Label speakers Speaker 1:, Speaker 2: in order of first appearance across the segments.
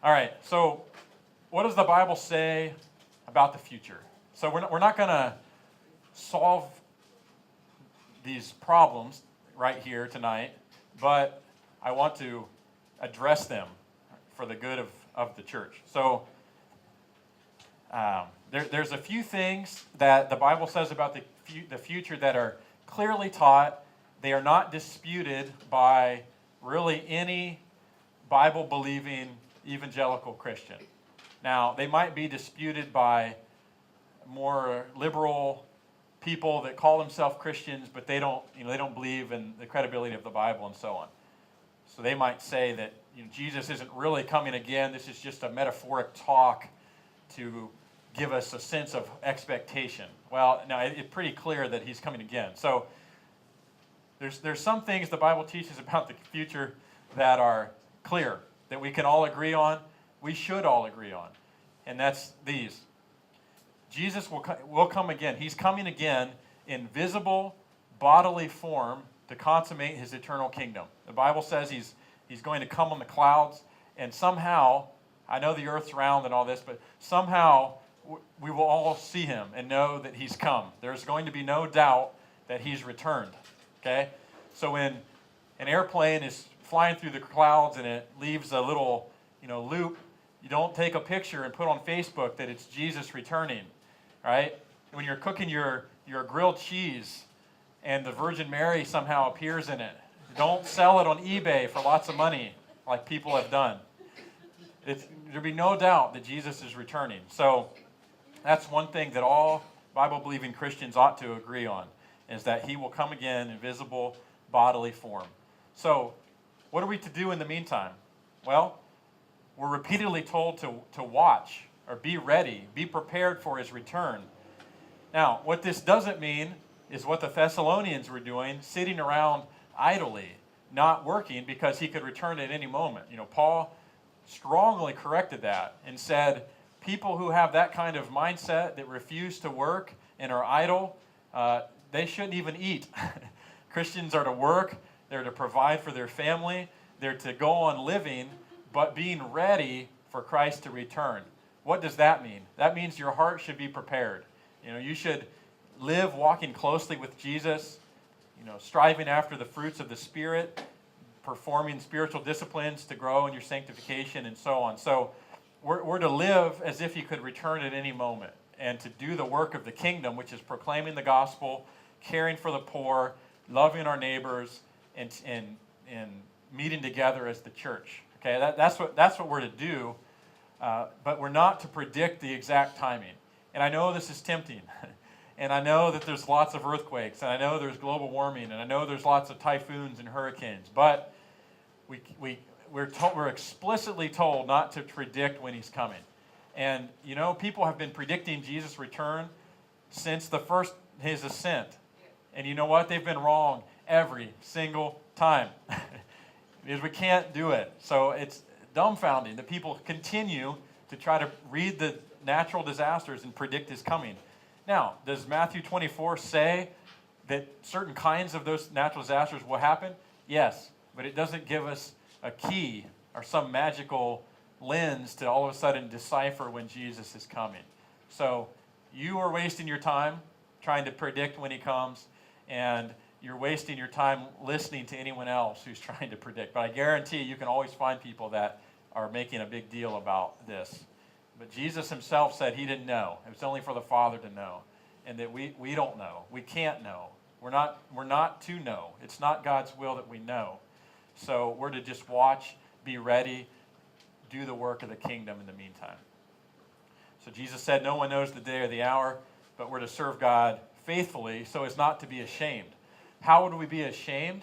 Speaker 1: All right, so what does the Bible say about the future? So we're not going to solve these problems right here tonight, but I want to address them for the good of the church. So there's a few things that the Bible says about the future that are clearly taught. They are not disputed by really any Bible-believing evangelical Christian. Now, they might be disputed by more liberal people that call themselves Christians, but they don't believe in the credibility of the Bible and so on. So they might say that Jesus isn't really coming again. This is just a metaphoric talk to give us a sense of expectation. Well, now it's pretty clear that he's coming again. So there's some things the Bible teaches about the future that are clear, that we can all agree on, we should all agree on. And that's these. Jesus will come again. He's coming again in visible, bodily form to consummate his eternal kingdom. The Bible says he's going to come on the clouds, and somehow, I know the earth's round and all this, but somehow we will all see him and know that he's come. There's going to be no doubt that he's returned. Okay? So when an airplane is flying through the clouds and it leaves a little, loop, you don't take a picture and put on Facebook that it's Jesus returning, right? When you're cooking your grilled cheese and the Virgin Mary somehow appears in it, don't sell it on eBay for lots of money like people have done. There'll be no doubt that Jesus is returning. So that's one thing that all Bible-believing Christians ought to agree on, is that he will come again in visible bodily form. So what are we to do in the meantime? Well, we're repeatedly told to watch or be ready, be prepared for his return. Now, what this doesn't mean is what the Thessalonians were doing, sitting around idly, not working because he could return at any moment. Paul strongly corrected that and said, people who have that kind of mindset that refuse to work and are idle, they shouldn't even eat. Christians are to work, they're to provide for their family, they're to go on living, but being ready for Christ to return. What does that mean? That means your heart should be prepared. You should live walking closely with Jesus, striving after the fruits of the Spirit, performing spiritual disciplines to grow in your sanctification and so on. So we're to live as if he could return at any moment and to do the work of the kingdom, which is proclaiming the gospel, caring for the poor, loving our neighbors, and meeting together as the church. Okay, that's what we're to do, but we're not to predict the exact timing. And I know this is tempting, and I know that there's lots of earthquakes, and I know there's global warming, and I know there's lots of typhoons and hurricanes, but we're explicitly told not to predict when he's coming. And people have been predicting Jesus' return since his ascent. And you know what? They've been wrong every single time. Because we can't do it. So it's dumbfounding that people continue to try to read the natural disasters and predict his coming. Now, does Matthew 24 say that certain kinds of those natural disasters will happen? Yes, but it doesn't give us a key or some magical lens to all of a sudden decipher when Jesus is coming. So you are wasting your time trying to predict when he comes, and you're wasting your time listening to anyone else who's trying to predict. But I guarantee you can always find people that are making a big deal about this. But Jesus himself said he didn't know. It was only for the Father to know. And that we don't know. We can't know. We're not to know. It's not God's will that we know. So we're to just watch, be ready, do the work of the kingdom in the meantime. So Jesus said no one knows the day or the hour, but we're to serve God faithfully so as not to be ashamed. How would we be ashamed?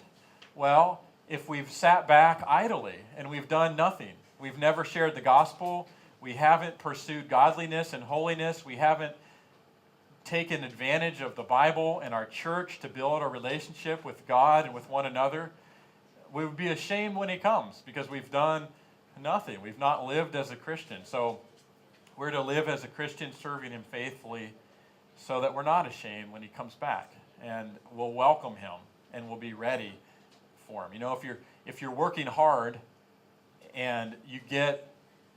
Speaker 1: Well, if we've sat back idly and we've done nothing. We've never shared the gospel. We haven't pursued godliness and holiness. We haven't taken advantage of the Bible and our church to build a relationship with God and with one another. We would be ashamed when he comes because we've done nothing. We've not lived as a Christian. So we're to live as a Christian, serving him faithfully so that we're not ashamed when he comes back. And we'll welcome him and we'll be ready for him. If you're working hard and you get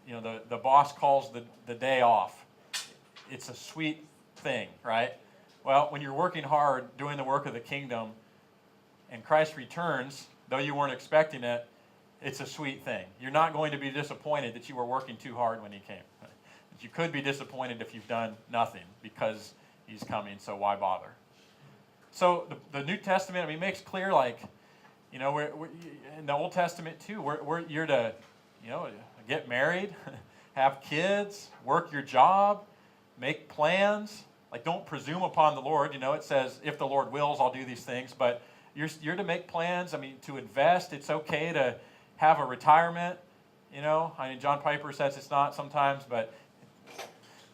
Speaker 1: the boss calls the day off. It's a sweet thing, right? Well, when you're working hard doing the work of the kingdom and Christ returns, though you weren't expecting it, it's a sweet thing. You're not going to be disappointed that you were working too hard when he came. But you could be disappointed if you've done nothing because he's coming, so why bother? So the New Testament, makes clear, like, we're in the Old Testament too, you're to, get married, have kids, work your job, make plans. Like, don't presume upon the Lord. It says, if the Lord wills, I'll do these things. But you're to make plans. To invest. It's okay to have a retirement. John Piper says it's not sometimes, but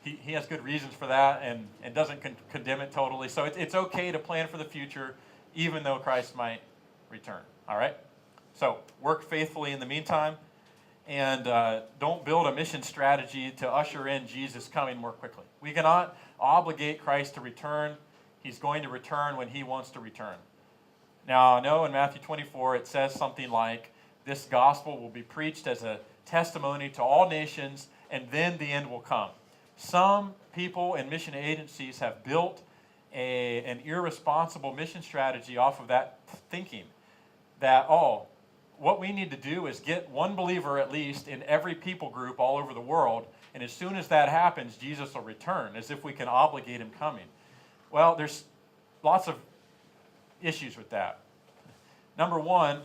Speaker 1: he has good reasons for that and doesn't condemn it totally. So it's okay to plan for the future, even though Christ might return. All right? So work faithfully in the meantime, and don't build a mission strategy to usher in Jesus coming more quickly. We cannot obligate Christ to return. He's going to return when he wants to return. Now, I know in Matthew 24 it says something like, this gospel will be preached as a testimony to all nations, and then the end will come. Some people in mission agencies have built an irresponsible mission strategy off of that thinking that, what we need to do is get one believer at least in every people group all over the world, and as soon as that happens, Jesus will return, as if we can obligate him coming. Well, there's lots of issues with that. Number one,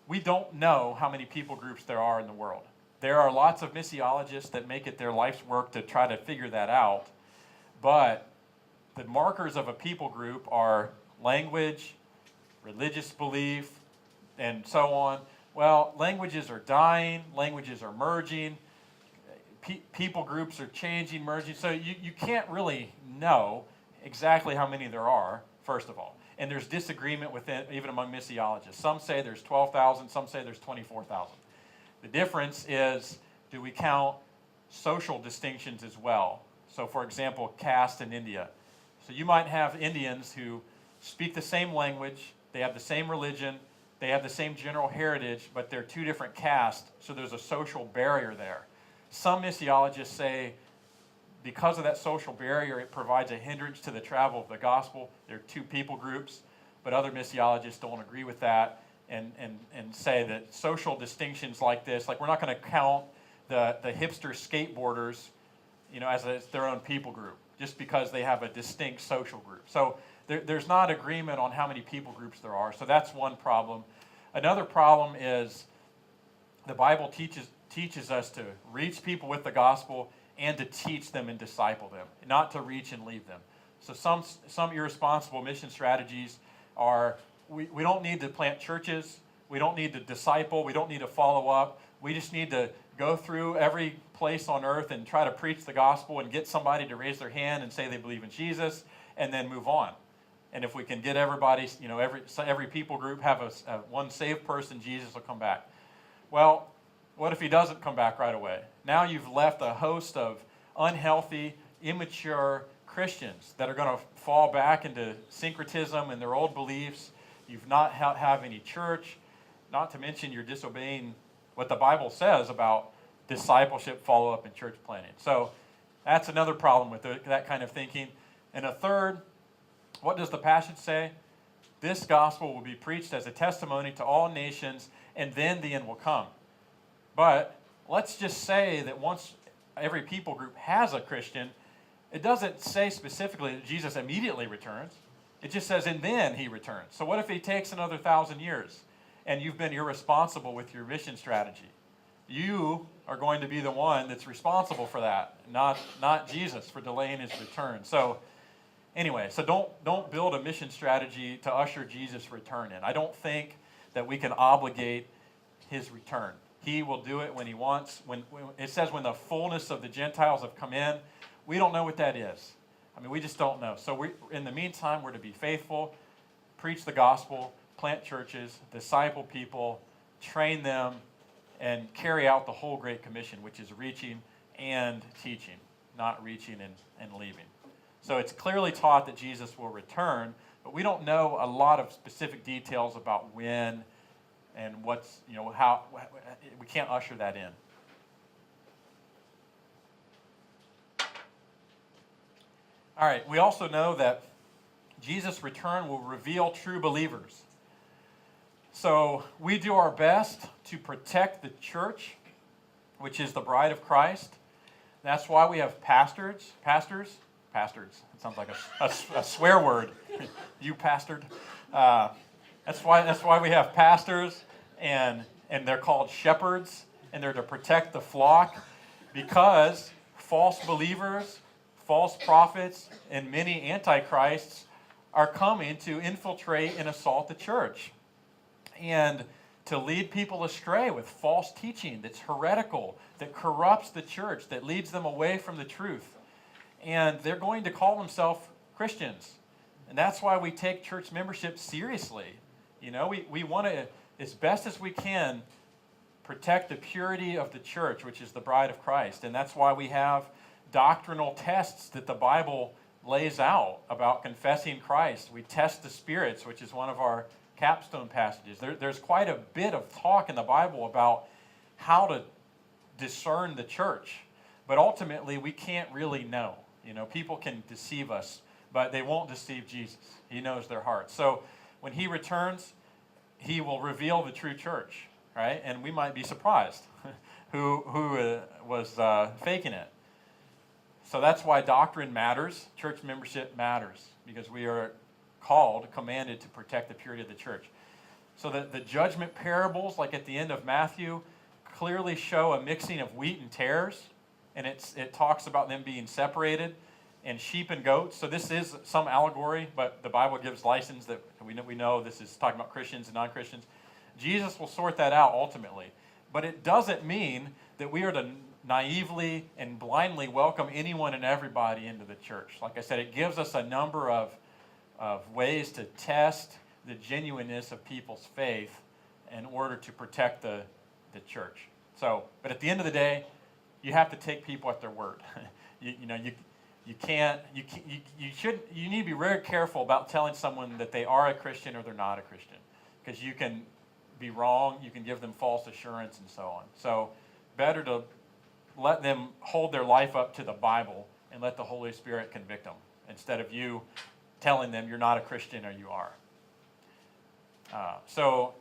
Speaker 1: we don't know how many people groups there are in the world. There are lots of missiologists that make it their life's work to try to figure that out, but the markers of a people group are language, religious belief, and so on. Well, languages are dying, languages are merging, people groups are changing, merging, so you can't really know exactly how many there are, first of all. And there's disagreement within, even among missiologists. Some say there's 12,000, some say there's 24,000. The difference is, do we count social distinctions as well? So, for example, caste in India. So you might have Indians who speak the same language, they have the same religion, they have the same general heritage, but they're two different castes, so there's a social barrier there. Some missiologists say, because of that social barrier, it provides a hindrance to the travel of the gospel. There are two people groups, but other missiologists don't agree with that and say that social distinctions like this, like we're not going to count the hipster skateboarders, as their own people group, just because they have a distinct social group. So there's not agreement on how many people groups there are. So that's one problem. Another problem is the Bible teaches us to reach people with the gospel and to teach them and disciple them, not to reach and leave them. So some irresponsible mission strategies are, we don't need to plant churches, we don't need to disciple, we don't need to follow up, we just need to go through every place on earth and try to preach the gospel and get somebody to raise their hand and say they believe in Jesus, and then move on. And if we can get everybody, every people group have a one saved person, Jesus will come back. Well, what if he doesn't come back right away? Now you've left a host of unhealthy, immature Christians that are going to fall back into syncretism and their old beliefs. You've not have any church, not to mention you're disobeying what the Bible says about discipleship, follow-up, and church planting. So that's another problem with that kind of thinking. And a third, what does the passage say? This gospel will be preached as a testimony to all nations, and then the end will come. But let's just say that once every people group has a Christian, it doesn't say specifically that Jesus immediately returns. It just says, and then he returns. So what if he takes another 1,000 years and you've been irresponsible with your mission strategy? You are going to be the one that's responsible for that, not Jesus for delaying his return. So anyway, so don't build a mission strategy to usher Jesus' return in. I don't think that we can obligate his return. He will do it when he wants. When it says when the fullness of the Gentiles have come in, we don't know what that is. We just don't know. So in the meantime, we're to be faithful, preach the gospel, plant churches, disciple people, train them, and carry out the whole Great Commission, which is reaching and teaching, not reaching and leaving. So it's clearly taught that Jesus will return, but we don't know a lot of specific details about when and what's, how we can't usher that in. All right, we also know that Jesus' return will reveal true believers. So we do our best to protect the church, which is the bride of Christ. That's why we have pastors. It sounds like a swear word. You pastored. That's why we have pastors, and they're called shepherds, and they're to protect the flock, because false believers, false prophets, and many antichrists are coming to infiltrate and assault the church, and to lead people astray with false teaching that's heretical, that corrupts the church, that leads them away from the truth. And they're going to call themselves Christians. And that's why we take church membership seriously. You know, we want to, as best as we can, protect the purity of the church, which is the bride of Christ. And that's why we have doctrinal tests that the Bible lays out about confessing Christ. We test the spirits, which is one of our capstone passages. There's quite a bit of talk in the Bible about how to discern the church. But ultimately, we can't really know. You know, people can deceive us, but they won't deceive Jesus. He knows their hearts. So when he returns, he will reveal the true church, right? And we might be surprised who was faking it. So that's why doctrine matters. Church membership matters, because we are commanded to protect the purity of the church. So the judgment parables, like at the end of Matthew, clearly show a mixing of wheat and tares, and it talks about them being separated, and sheep and goats. So this is some allegory, but the Bible gives license that we know this is talking about Christians and non-Christians. Jesus will sort that out ultimately, but it doesn't mean that we are to naively and blindly welcome anyone and everybody into the church. Like I said, it gives us a number of ways to test the genuineness of people's faith in order to protect the church. So, but at the end of the day, you have to take people at their word. You need to be very careful about telling someone that they are a Christian or they're not a Christian, because you can be wrong, you can give them false assurance and so on. So, better to let them hold their life up to the Bible and let the Holy Spirit convict them, instead of you telling them you're not a Christian or you are. So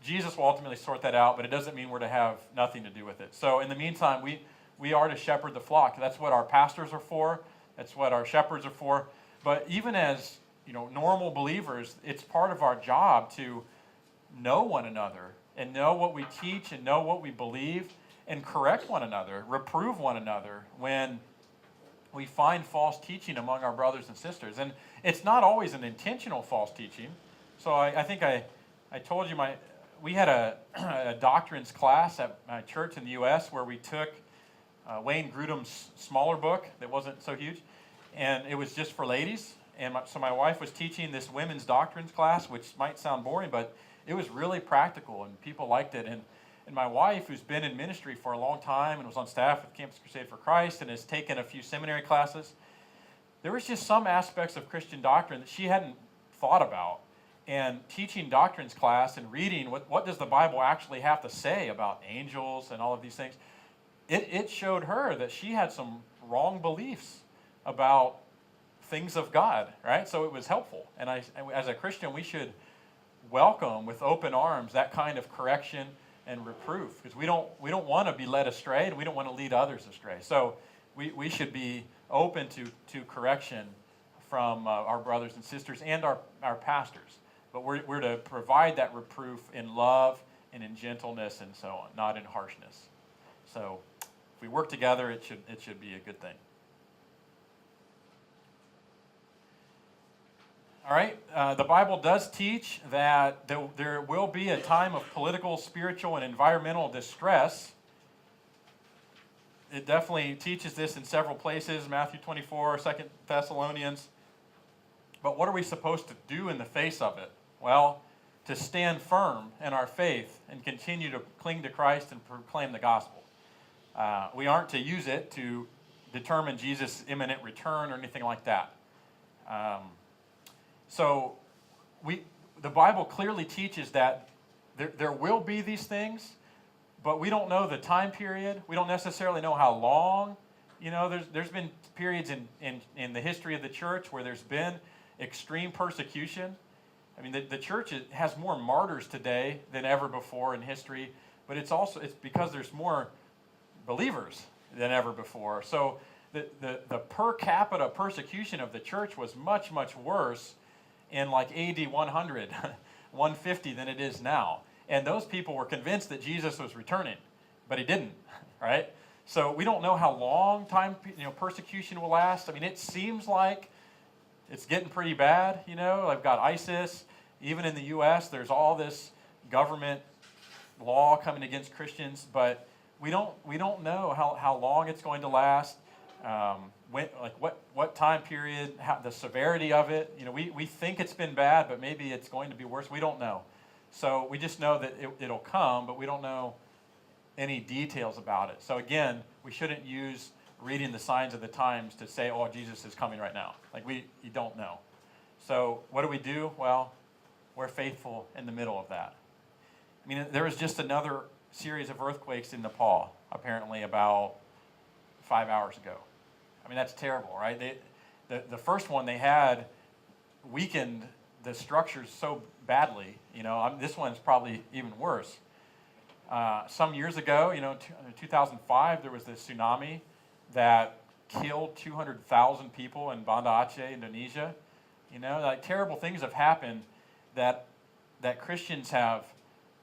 Speaker 1: Jesus will ultimately sort that out, but it doesn't mean we're to have nothing to do with it. So in the meantime, we are to shepherd the flock. That's what our pastors are for. That's what our shepherds are for. But even as normal believers, it's part of our job to know one another and know what we teach and know what we believe and correct one another, reprove one another when we find false teaching among our brothers and sisters. And it's not always an intentional false teaching. So I think I told you we had a doctrines class at my church in the U.S. where we took Wayne Grudem's smaller book that wasn't so huge, and it was just for ladies. And so my wife was teaching this women's doctrines class, which might sound boring, but it was really practical, and people liked it. And my wife, who's been in ministry for a long time and was on staff with Campus Crusade for Christ and has taken a few seminary classes, there was just some aspects of Christian doctrine that she hadn't thought about. And teaching doctrines class and reading what does the Bible actually have to say about angels and all of these things, it showed her that she had some wrong beliefs about things of God, right? So it was helpful. And as a Christian, we should welcome with open arms that kind of correction and reproof, because we don't want to be led astray, and we don't want to lead others astray. So we should be open to correction from our brothers and sisters and our pastors. But we're to provide that reproof in love and in gentleness and so on, not in harshness. So if we work together, it should be a good thing. All right, the Bible does teach that there will be a time of political, spiritual, and environmental distress. It definitely teaches this in several places, Matthew 24, 2 Thessalonians. But what are we supposed to do in the face of it? Well, to stand firm in our faith and continue to cling to Christ and proclaim the gospel. We aren't to use it to determine Jesus' imminent return or anything like that. So the Bible clearly teaches that there will be these things, but we don't know the time period. We don't necessarily know how long. there's been periods in the history of the church where there's been extreme persecution. I mean, the church has more martyrs today than ever before in history, but it's because there's more believers than ever before. So the per capita persecution of the church was much, much worse in like AD 100, 150 than it is now. And those people were convinced that Jesus was returning, but he didn't, right? So we don't know how long time persecution will last. I mean, it seems like it's getting pretty bad. I've got ISIS. Even in the U.S., there's all this government law coming against Christians, but we don't know how long it's going to last. What time period, the severity of it. We think it's been bad, but maybe it's going to be worse. We don't know. So we just know that it'll come, but we don't know any details about it. So again, we shouldn't use reading the signs of the times to say, oh, Jesus is coming right now. You don't know. So what do? Well, we're faithful in the middle of that. I mean, there was just another series of earthquakes in Nepal, apparently about 5 hours ago. I mean, that's terrible, right? The first one they had weakened the structures so badly. This one's probably even worse. Some years ago, in 2005, there was this tsunami that killed 200,000 people in Banda Aceh, Indonesia. Terrible things have happened that Christians have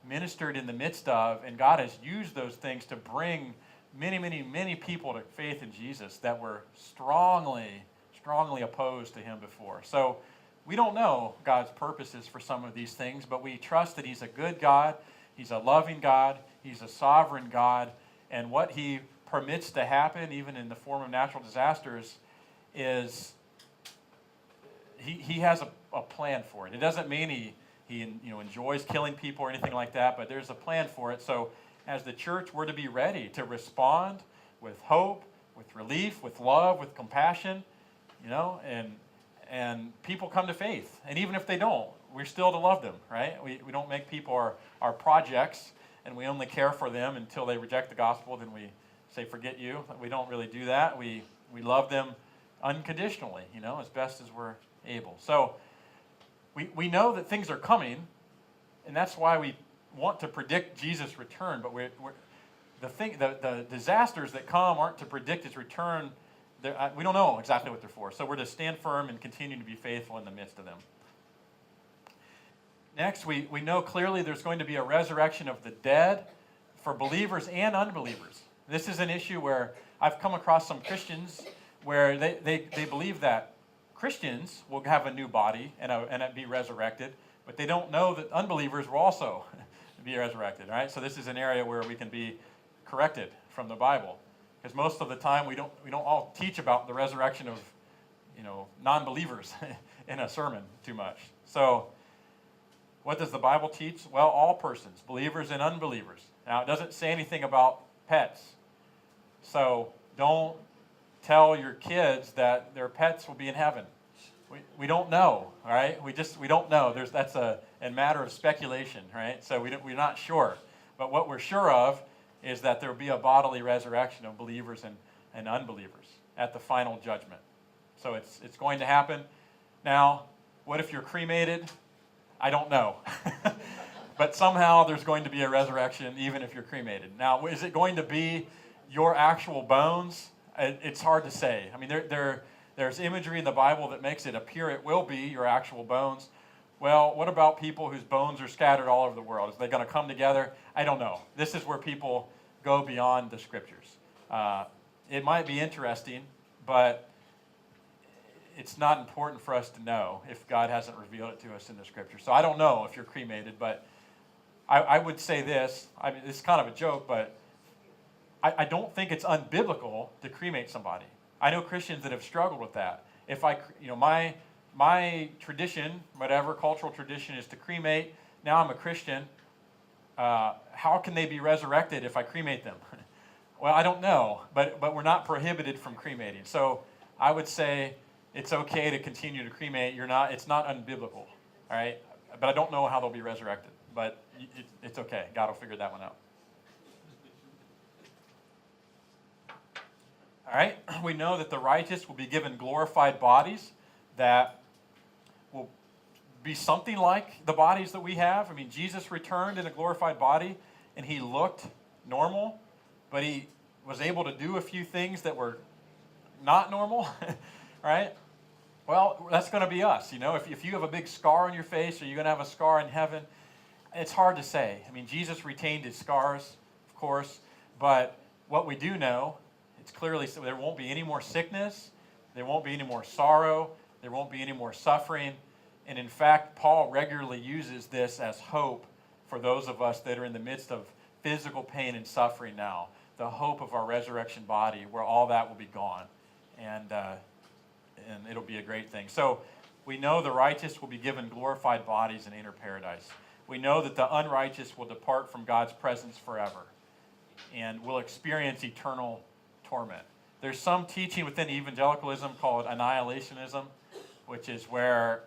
Speaker 1: ministered in the midst of, and God has used those things to bring many, many, many people to faith in Jesus that were strongly, strongly opposed to him before. So we don't know God's purposes for some of these things, but we trust that he's a good God, he's a loving God, he's a sovereign God, and what he permits to happen, even in the form of natural disasters, is he has a plan for it. It doesn't mean he enjoys killing people or anything like that, but there's a plan for it. So as the church, we're to be ready to respond with hope, with relief, with love, with compassion, and people come to faith. And even if they don't, we're still to love them, right? We don't make people our projects, and we only care for them until they reject the gospel, then we say, forget you. We don't really do that. We love them unconditionally, as best as we're able. So we know that things are coming, and that's why we want to predict Jesus' return, but the disasters that come aren't to predict his return. We don't know exactly what they're for. So we're to stand firm and continue to be faithful in the midst of them. Next, we know clearly there's going to be a resurrection of the dead for believers and unbelievers. This is an issue where I've come across some Christians where they believe that Christians will have a new body and be resurrected, but they don't know that unbelievers will also be resurrected, right? So this is an area where we can be corrected from the Bible, because most of the time we don't all teach about the resurrection of non-believers in a sermon too much. So what does the Bible teach? Well, all persons, believers and unbelievers. Now, it doesn't say anything about pets, so don't tell your kids that their pets will be in heaven. We don't know, all right? We don't know. That's a matter of speculation, right? So we're not sure. But what we're sure of is that there will be a bodily resurrection of believers and unbelievers at the final judgment. So it's going to happen. Now, what if you're cremated? I don't know. But somehow there's going to be a resurrection even if you're cremated. Now, is it going to be your actual bones? It's hard to say. I mean, there's imagery in the Bible that makes it appear it will be your actual bones. Well, what about people whose bones are scattered all over the world? Is they going to come together? I don't know. This is where people go beyond the scriptures. It might be interesting, but it's not important for us to know if God hasn't revealed it to us in the scripture. So I don't know if you're cremated, but I would say this. I mean, it's kind of a joke, but I don't think it's unbiblical to cremate somebody. I know Christians that have struggled with that. If my tradition, whatever cultural tradition, is to cremate. Now I'm a Christian. How can they be resurrected if I cremate them? Well, I don't know, but we're not prohibited from cremating. So I would say it's okay to continue to cremate. It's not unbiblical, all right? But I don't know how they'll be resurrected. But it's okay. God will figure that one out. All right? We know that the righteous will be given glorified bodies that will be something like the bodies that we have. I mean, Jesus returned in a glorified body, and he looked normal, but he was able to do a few things that were not normal, right? Well, that's going to be us. If you have a big scar on your face, are you going to have a scar in heaven? It's hard to say. I mean, Jesus retained his scars, of course, but what we do know, it's clearly so there won't be any more sickness, there won't be any more sorrow, there won't be any more suffering. And in fact, Paul regularly uses this as hope for those of us that are in the midst of physical pain and suffering now. The hope of our resurrection body, where all that will be gone, and it'll be a great thing. So we know the righteous will be given glorified bodies and enter paradise. We know that the unrighteous will depart from God's presence forever and will experience eternal torment. There's some teaching within evangelicalism called annihilationism, which is where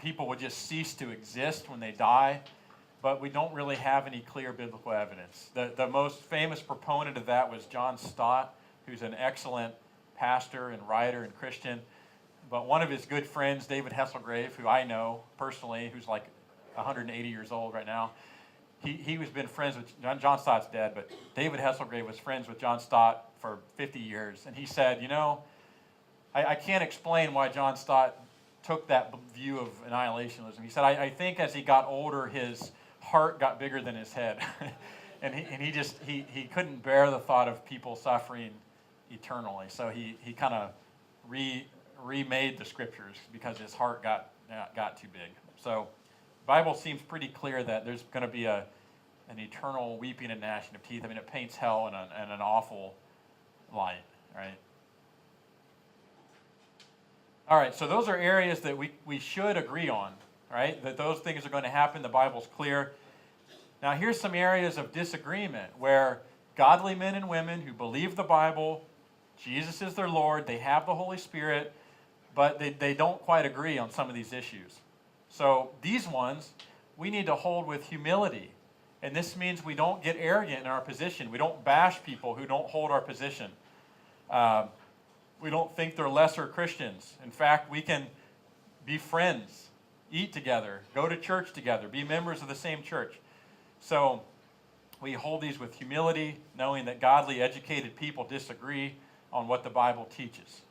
Speaker 1: people would just cease to exist when they die, but we don't really have any clear biblical evidence. The most famous proponent of that was John Stott, who's an excellent pastor and writer and Christian. But one of his good friends, David Hasselgrave, who I know personally, who's like 180 years old right now, he was been friends with John Stott's dead, but David Hasselgrave was friends with John Stott for 50 years. And he said, I can't explain why John Stott took that view of annihilationism. He said, I think as he got older, his heart got bigger than his head. and he couldn't bear the thought of people suffering eternally. So he kind of remade the scriptures because his heart got too big. So the Bible seems pretty clear that there's going to be an eternal weeping and gnashing of teeth. I mean, it paints hell in an awful light, right? All right, so those are areas that we should agree on, right? That those things are going to happen. The Bible's clear. Now, here's some areas of disagreement where godly men and women who believe the Bible, Jesus is their Lord, they have the Holy Spirit, but they don't quite agree on some of these issues. So these ones we need to hold with humility. And this means we don't get arrogant in our position. We don't bash people who don't hold our position. We don't think they're lesser Christians. In fact, we can be friends, eat together, go to church together, be members of the same church. So we hold these with humility, knowing that godly, educated people disagree on what the Bible teaches.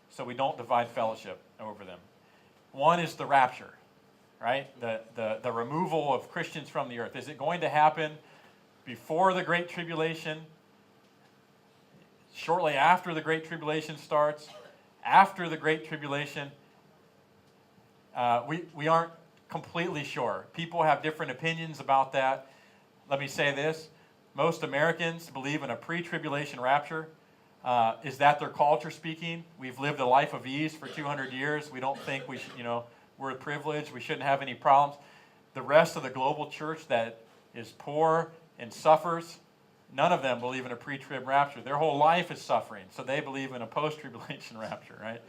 Speaker 1: So we don't divide fellowship over them. One is the rapture, right? The removal of Christians from the earth. Is it going to happen before the Great Tribulation? Shortly after the Great Tribulation starts? After the Great Tribulation? We aren't completely sure. People have different opinions about that. Let me say this. Most Americans believe in a pre-tribulation rapture. Is that their culture speaking? We've lived a life of ease for 200 years. We don't think we should, we're privileged. We shouldn't have any problems. The rest of the global church that is poor and suffers, none of them believe in a pre-trib rapture. Their whole life is suffering, so they believe in a post-tribulation rapture, right?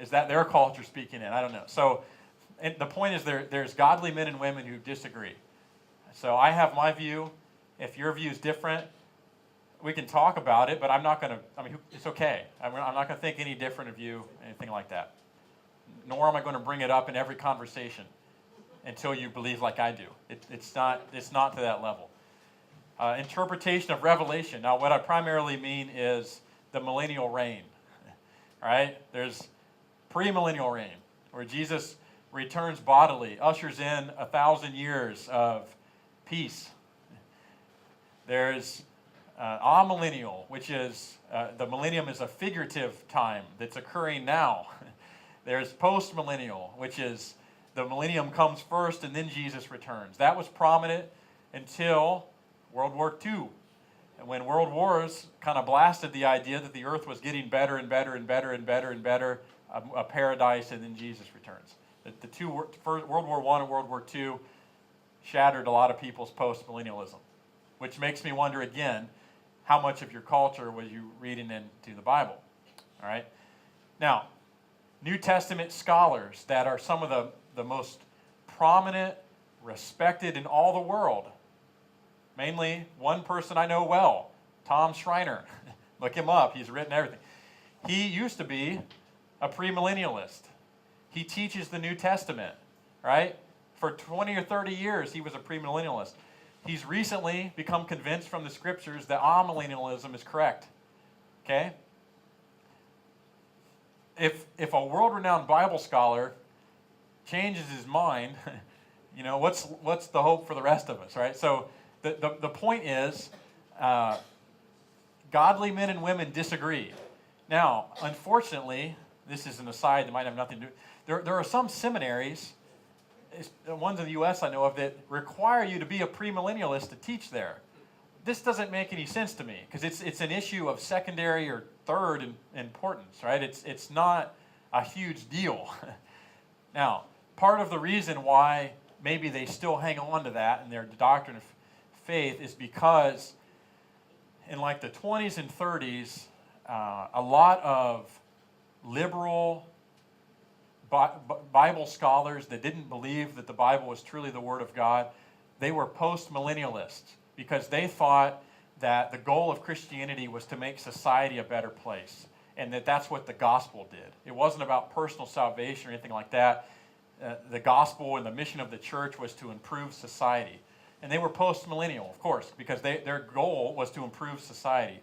Speaker 1: Is that their culture speaking in? I don't know. So the point is there's godly men and women who disagree. So I have my view. If your view is different, we can talk about it, but I'm not going to, it's okay. I'm not going to think any different of you, anything like that. Nor am I going to bring it up in every conversation until you believe like I do. It's not to that level. Interpretation of Revelation. Now, what I primarily mean is the millennial reign. All right? There's premillennial reign, where Jesus returns bodily, ushers in 1,000 years of peace. There's amillennial, which is, the millennium is a figurative time that's occurring now. There's postmillennial, which is the millennium comes first and then Jesus returns. That was prominent until World War II. And when world wars kind of blasted the idea that the earth was getting better and better and better and better and better, a paradise, and then Jesus returns. The two, World War I and World War II shattered a lot of people's post-millennialism, which makes me wonder again, how much of your culture was you reading into the Bible? All right? Now, New Testament scholars that are some of the most prominent, respected in all the world, mainly one person I know well, Tom Schreiner, Look him up. He's written everything. He used to be a premillennialist. He teaches the New Testament, right? For 20 or 30 years, he was a premillennialist. He's recently become convinced from the scriptures that amillennialism is correct. Okay? If a world-renowned Bible scholar changes his mind, what's the hope for the rest of us, right? So the point is, godly men and women disagree. Now, unfortunately, this is an aside that might have nothing to do. There are some seminaries, ones in the U.S. I know of, that require you to be a premillennialist to teach there. This doesn't make any sense to me because it's an issue of secondary or third importance, right? It's not a huge deal. Now, part of the reason why maybe they still hang on to that in their doctrine of faith is because in like the 20s and 30s, a lot of liberal Bible scholars that didn't believe that the Bible was truly the Word of God, they were post-millennialists because they thought that the goal of Christianity was to make society a better place and that's what the gospel did. It wasn't about personal salvation or anything like that. The gospel and the mission of the church was to improve society. And they were post-millennial, of course, because their goal was to improve society.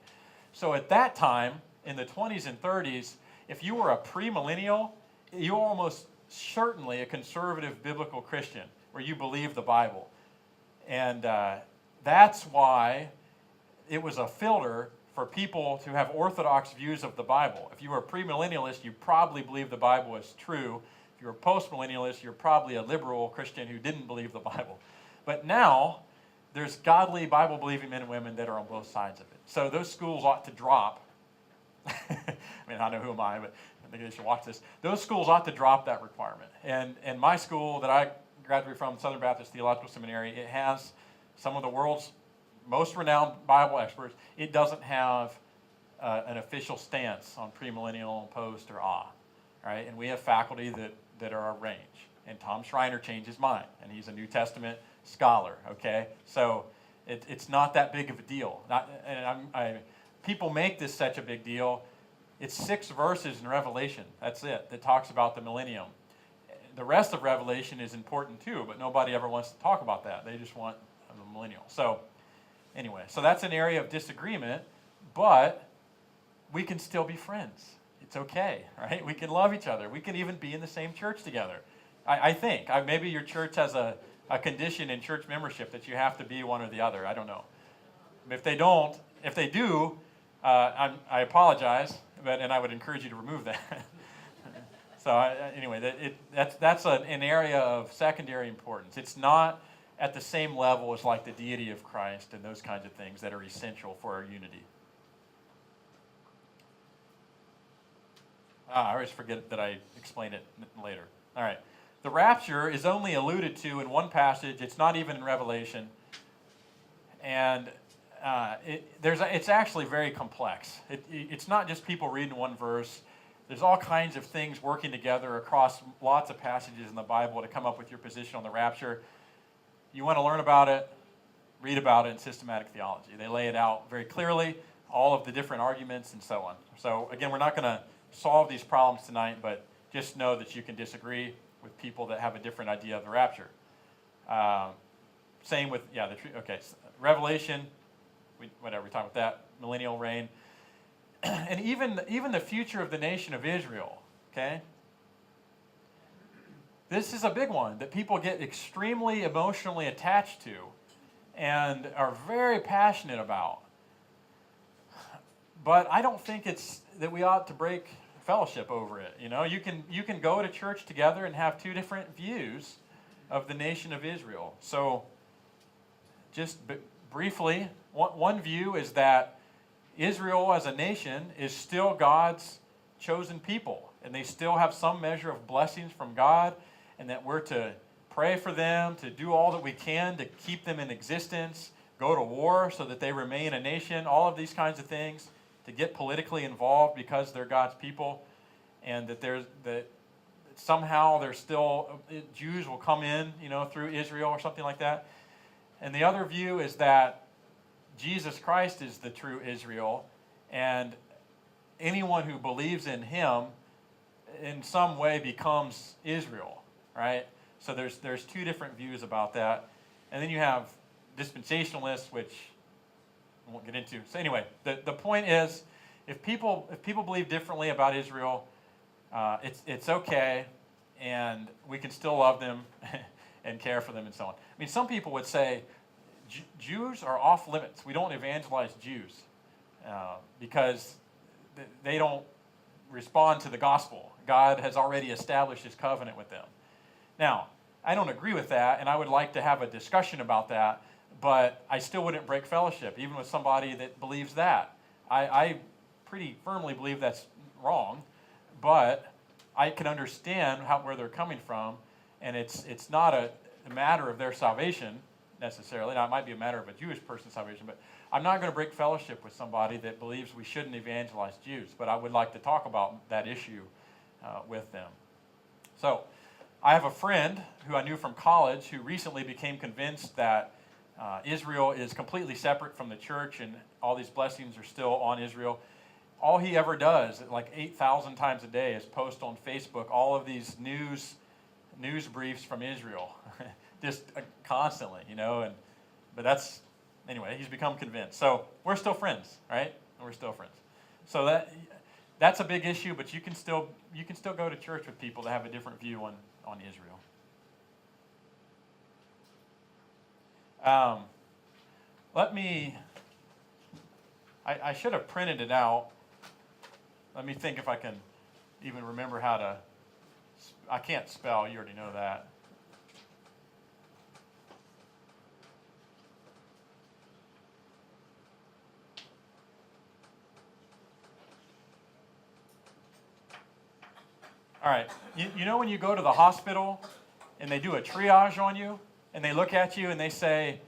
Speaker 1: So at that time, in the 20s and 30s, if you were a premillennial, you were almost certainly a conservative biblical Christian where you believed the Bible. And that's why it was a filter for people to have orthodox views of the Bible. If you were a premillennialist, you probably believed the Bible was true. If you were a postmillennialist, you're probably a liberal Christian who didn't believe the Bible. But now, there's godly Bible-believing men and women that are on both sides of it. So those schools ought to drop. I mean, I know who am I, but I think they should watch this. Those schools ought to drop that requirement. And my school that I graduated from, Southern Baptist Theological Seminary, it has some of the world's most renowned Bible experts. It doesn't have an official stance on premillennial, post, or right? And we have faculty that are a range. And Tom Schreiner changed his mind, and he's a New Testament scholar, okay? So it's not that big of a deal. People make this such a big deal. It's 6 verses in Revelation, that's it, that talks about the millennium. The rest of Revelation is important too, but nobody ever wants to talk about that. They just want the millennial. So anyway, so that's an area of disagreement, but we can still be friends. It's okay, right? We can love each other. We can even be in the same church together. I think. Maybe your church has a condition in church membership that you have to be one or the other. I don't know. If they do, I apologize, and I would encourage you to remove that. So anyway, that's an area of secondary importance. It's not at the same level as like the deity of Christ and those kinds of things that are essential for our unity. I always forget that I explain it later. All right. The rapture is only alluded to in one passage. It's not even in Revelation. And it's actually very complex. It's not just people reading one verse. There's all kinds of things working together across lots of passages in the Bible to come up with your position on the rapture. You want to learn about it, read about it in systematic theology. They lay it out very clearly, all of the different arguments and so on. So again, we're not going to solve these problems tonight, but just know that you can disagree with people that have a different idea of the rapture. Same with, Revelation, we talk about that, millennial reign. And even the future of the nation of Israel, okay? This is a big one that people get extremely emotionally attached to and are very passionate about. But I don't think it's that we ought to break fellowship over it. You can go to church together and have 2 different views of the nation of Israel. So just briefly, one view is that Israel as a nation is still God's chosen people, and they still have some measure of blessings from God, and that we're to pray for them, to do all that we can to keep them in existence, go to war so that they remain a nation, all of these kinds of things, to get politically involved because they're God's people, and that somehow there's still Jews will come in, through Israel or something like that. And the other view is that Jesus Christ is the true Israel, and anyone who believes in him in some way becomes Israel, right? So there's two different views about that. And then you have dispensationalists, which I won't get into. So anyway, the point is, if people believe differently about Israel, it's okay, and we can still love them and care for them and so on. I mean, some people would say Jews are off limits. We don't evangelize Jews because they don't respond to the gospel. God has already established his covenant with them. Now, I don't agree with that, and I would like to have a discussion about that, but I still wouldn't break fellowship, even with somebody that believes that. I pretty firmly believe that's wrong, but I can understand where they're coming from, and it's not a matter of their salvation necessarily. Now, it might be a matter of a Jewish person's salvation, but I'm not going to break fellowship with somebody that believes we shouldn't evangelize Jews, but I would like to talk about that issue with them. So, I have a friend who I knew from college who recently became convinced that Israel is completely separate from the church and all these blessings are still on Israel. All he ever does, like 8,000 times a day, is post on Facebook all of these news briefs from Israel, just constantly, but anyway, he's become convinced. So we're still friends, right? We're still friends. So that's a big issue, but you can still go to church with people that have a different view on Israel. I should have printed it out. Let me think if I can even remember how to. I can't spell, you already know that. All right, you know when you go to the hospital and they do a triage on you and they look at you and they say,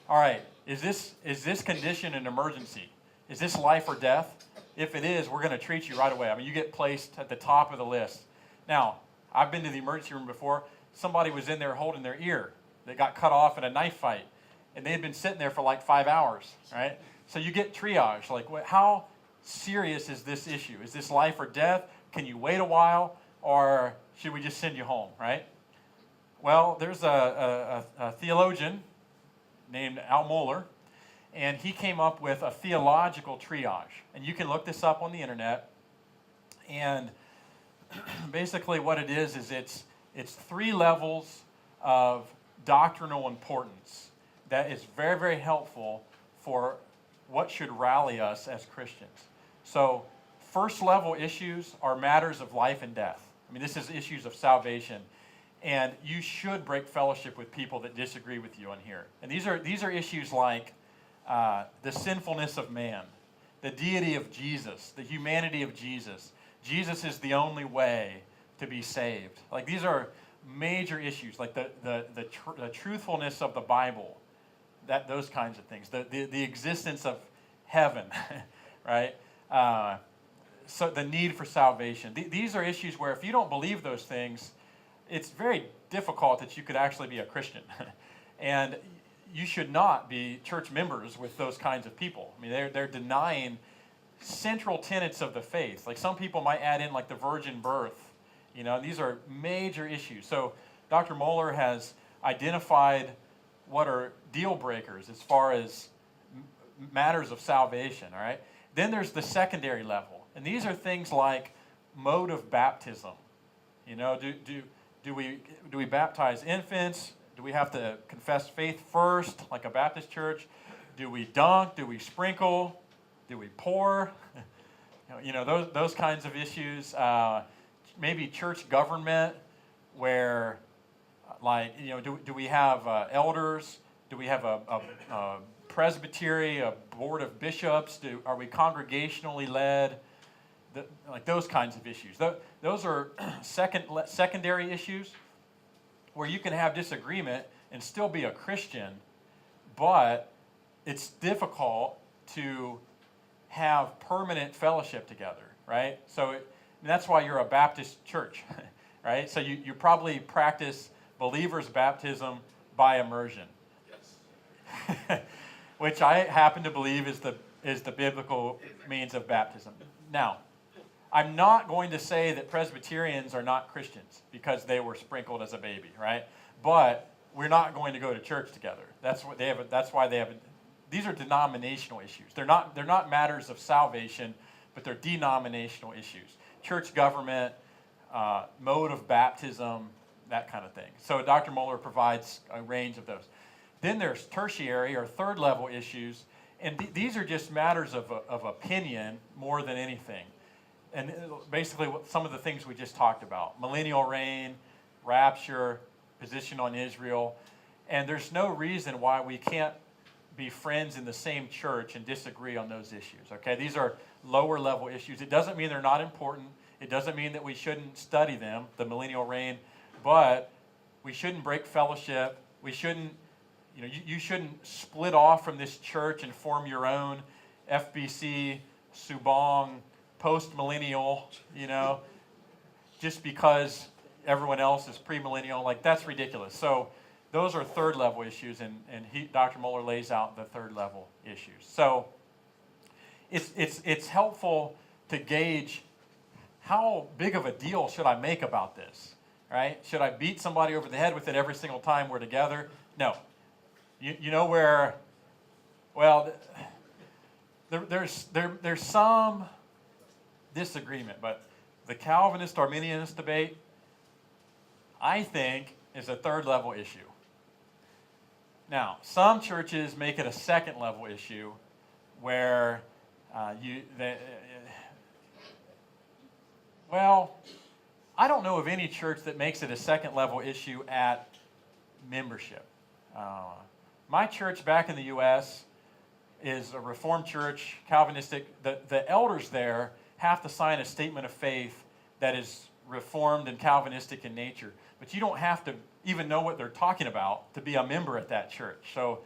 Speaker 1: all right, is this condition an emergency? Is this life or death? If it is, we're going to treat you right away. I mean, you get placed at the top of the list. Now, I've been to the emergency room before. Somebody was in there holding their ear. They got cut off in a knife fight, and they had been sitting there for like 5 hours, right? So you get triage. Like, how serious is this issue? Is this life or death? Can you wait a while, or should we just send you home, right? Well, there's a theologian named Al Mohler, and he came up with a theological triage. And you can look this up on the internet. And basically what it is it's 3 levels of doctrinal importance that is very, very helpful for what should rally us as Christians. So first level issues are matters of life and death. I mean, this is issues of salvation. And you should break fellowship with people that disagree with you on here. And these are issues like the sinfulness of man, the deity of Jesus, the humanity of Jesus. Jesus is the only way to be saved. Like, these are major issues, like the truthfulness of the Bible, those kinds of things, the existence of heaven, right? So the need for salvation. These are issues where if you don't believe those things, it's very difficult that you could actually be a Christian. And you should not be church members with those kinds of people. I mean, they're denying central tenets of the faith. Like, some people might add in like the virgin birth. These are major issues. So Dr. Mohler has identified what are deal breakers as far as matters of salvation, all right? Then there's the secondary level. And these are things like mode of baptism. Do we baptize infants? Do we have to confess faith first, like a Baptist church? Do we dunk? Do we sprinkle? Do we pour? Those kinds of issues. Maybe church government, where, do we have elders? Do we have a presbytery, a board of bishops? Are we congregationally led? Those kinds of issues. Those are secondary issues where you can have disagreement and still be a Christian, but it's difficult to have permanent fellowship together, right? So that's why you're a Baptist church, right? So you probably practice believers' baptism by immersion. Yes. Which I happen to believe is the is the biblical means of baptism. Now, I'm not going to say that Presbyterians are not Christians because they were sprinkled as a baby, right? But we're not going to go to church together. That's what they have. That's why they have. These are denominational issues. They're not matters of salvation, but they're denominational issues. Church government, mode of baptism, that kind of thing. So Dr. Moeller provides a range of those. Then there's tertiary or third level issues, and these are just matters of opinion more than anything. And basically some of the things we just talked about: millennial reign, rapture, position on Israel. And there's no reason why we can't be friends in the same church and disagree on those issues. Okay, these are lower level issues. It doesn't mean they're not important. It doesn't mean that we shouldn't study them, the millennial reign, but we shouldn't break fellowship. We shouldn't, you shouldn't split off from this church and form your own FBC, Subong, post-millennial, just because everyone else is premillennial. Like, that's ridiculous. So those are third level issues, and Dr. Moeller lays out the third level issues. So it's helpful to gauge how big of a deal should I make about this, right? Should I beat somebody over the head with it every single time we're together? No. You know where, well, there's some disagreement, but the Calvinist-Arminianist debate, I think, is a third level issue. Now, some churches make it a second level issue where I don't know of any church that makes it a second level issue at membership. My church back in the U.S. is a Reformed church, Calvinistic. The elders there have to sign a statement of faith that is Reformed and Calvinistic in nature. But you don't have to even know what they're talking about to be a member at that church. So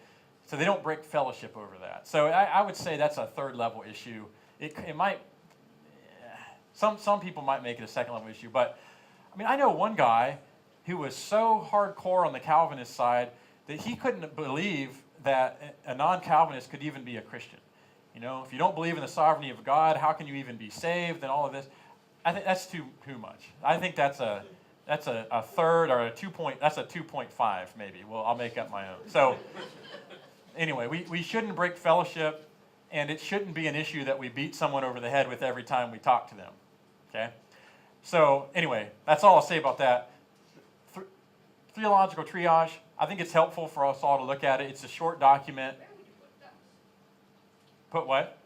Speaker 1: they don't break fellowship over that. So I would say that's a third level issue. It might, some people might make it a second level issue. But I know one guy who was so hardcore on the Calvinist side that he couldn't believe that a non-Calvinist could even be a Christian. If you don't believe in the sovereignty of God, how can you even be saved and all of this? I think that's too much. I think that's a third or a 2 point. That's a 2.5 maybe. Well, I'll make up my own. So anyway, we shouldn't break fellowship, and it shouldn't be an issue that we beat someone over the head with every time we talk to them. Okay. So anyway, that's all I'll say about that. Theological triage. I think it's helpful for us all to look at it. It's a short document.
Speaker 2: Where would you put tongues?
Speaker 1: Put what?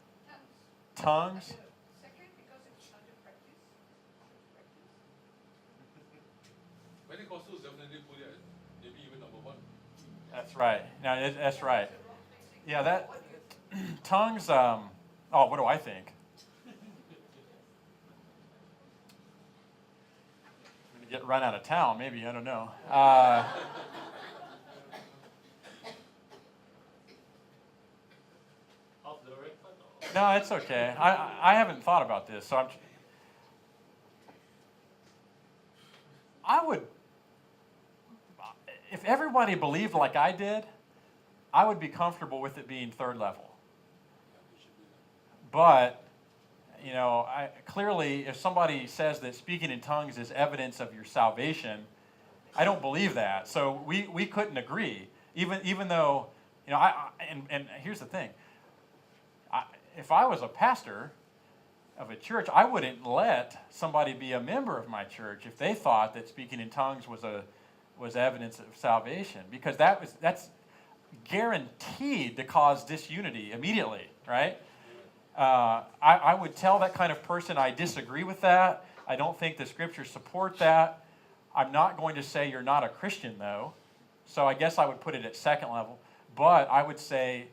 Speaker 2: Tongues.
Speaker 1: Tongues?
Speaker 2: Second, because it's under practice.
Speaker 3: Pentecostals definitely put it maybe even number one.
Speaker 1: That's right. No, that's right. Yeah, that tongues. What do I think? I'm gonna get run out of town. Maybe, I don't know. No, it's okay. I haven't thought about this, so I would, if everybody believed like I did, I would be comfortable with it being third level. But, clearly, if somebody says that speaking in tongues is evidence of your salvation, I don't believe that. So we couldn't agree, even though, and here's the thing. If I was a pastor of a church, I wouldn't let somebody be a member of my church if they thought that speaking in tongues was evidence of salvation, because that's guaranteed to cause disunity immediately, right? I would tell that kind of person I disagree with that. I don't think the scriptures support that. I'm not going to say you're not a Christian, though, so I guess I would put it at second level. But I would say,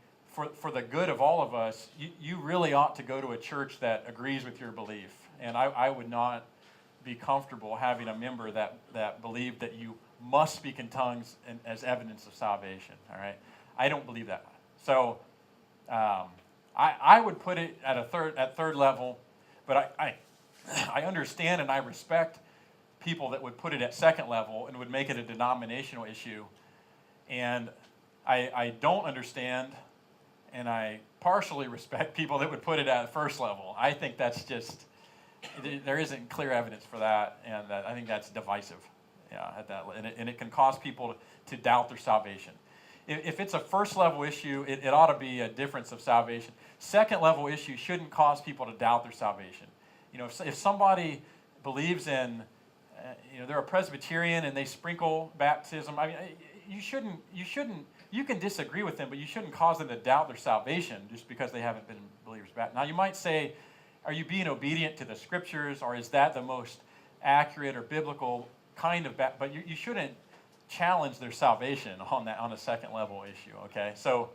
Speaker 1: for the good of all of us, you really ought to go to a church that agrees with your belief. And I would not be comfortable having a member that believed that you must speak in tongues as evidence of salvation. All right, I don't believe that. So I would put it at third level, but I understand and I respect people that would put it at second level and would make it a denominational issue. And I don't understand And I partially respect people that would put it at first level. I think that's just, there isn't clear evidence for that, and that, I think that's divisive. Yeah, at that, and it can cause people to doubt their salvation. If it's a first level issue, it ought to be a difference of salvation. Second level issue shouldn't cause people to doubt their salvation. If somebody believes in, they're a Presbyterian and they sprinkle baptism, I mean, you can disagree with them, but you shouldn't cause them to doubt their salvation just because they haven't been believers back. Now, you might say, are you being obedient to the scriptures, or is that the most accurate or biblical kind of, but you shouldn't challenge their salvation on a second level issue, okay? So,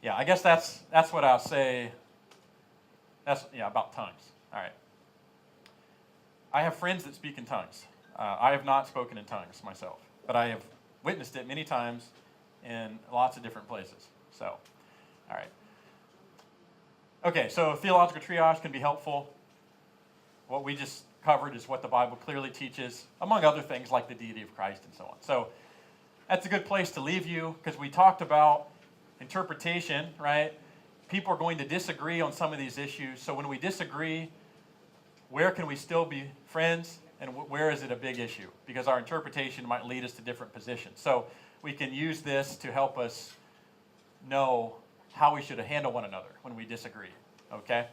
Speaker 1: yeah, I guess that's what I'll say. About tongues. All right. I have friends that speak in tongues. I have not spoken in tongues myself, but I have witnessed it many times in lots of different places. So, all right. Okay, so theological triage can be helpful. What we just covered is what the Bible clearly teaches, among other things like the deity of Christ and so on. So that's a good place to leave you, because we talked about interpretation, right? People are going to disagree on some of these issues. So when we disagree, where can we still be friends, and where is it a big issue? Because our interpretation might lead us to different positions. So we can use this to help us know how we should handle one another when we disagree, okay?